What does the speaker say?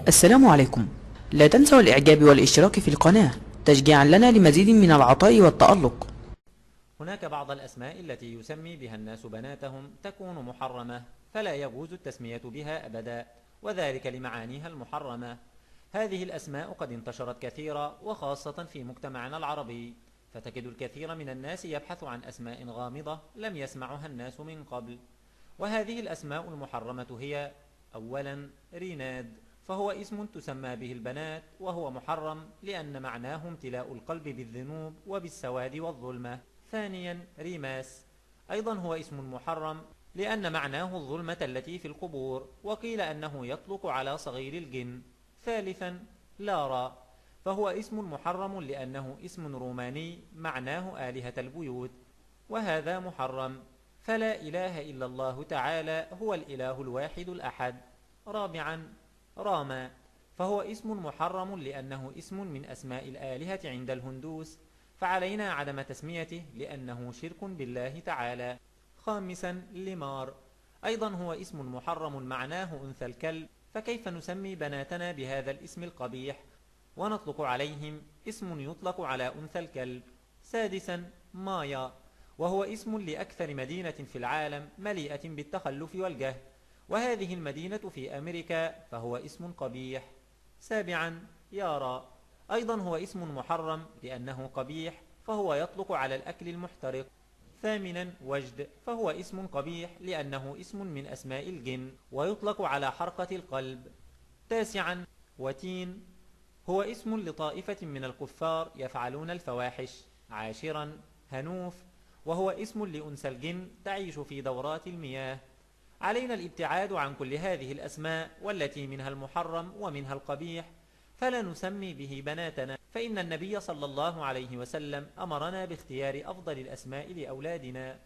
السلام عليكم. لا تنسوا الإعجاب والاشتراك في القناة تشجيعا لنا لمزيد من العطاء والتألق. هناك بعض الأسماء التي يسمي بها الناس بناتهم تكون محرمة، فلا يجوز التسمية بها أبدا، وذلك لمعانيها المحرمة. هذه الأسماء قد انتشرت كثيرا، وخاصة في مجتمعنا العربي، فتجد الكثير من الناس يبحث عن أسماء غامضة لم يسمعها الناس من قبل. وهذه الأسماء المحرمة هي: أولا، ريناد، فهو اسم تسمى به البنات، وهو محرم لأن معناه امتلاء القلب بالذنوب وبالسواد والظلمة. ثانيا، ريماس، أيضا هو اسم محرم لأن معناه الظلمة التي في القبور، وقيل أنه يطلق على صغير الجن. ثالثا، لارا، فهو اسم محرم لأنه اسم روماني معناه آلهة البيوت، وهذا محرم، فلا إله إلا الله تعالى هو الإله الواحد الأحد. رابعا، راما، فهو اسم محرم لأنه اسم من أسماء الآلهة عند الهندوس، فعلينا عدم تسميته لأنه شرك بالله تعالى. خامسا، لمار، أيضا هو اسم محرم معناه أنثى الكلب، فكيف نسمي بناتنا بهذا الاسم القبيح ونطلق عليهم اسم يطلق على أنثى الكلب؟ سادسا، مايا، وهو اسم لأكثر مدينة في العالم مليئة بالتخلف والجهل، وهذه المدينة في أمريكا، فهو اسم قبيح. سابعا، يارا، أيضا هو اسم محرم لأنه قبيح، فهو يطلق على الأكل المحترق. ثامنا، وجد، فهو اسم قبيح لأنه اسم من أسماء الجن، ويطلق على حرقة القلب. تاسعا، وتين، هو اسم لطائفة من الكفار يفعلون الفواحش. عاشرا، هنوف، وهو اسم لأنثى الجن تعيش في دورات المياه. علينا الابتعاد عن كل هذه الأسماء، والتي منها المحرم ومنها القبيح، فلا نسمي به بناتنا، فإن النبي صلى الله عليه وسلم أمرنا باختيار أفضل الأسماء لأولادنا.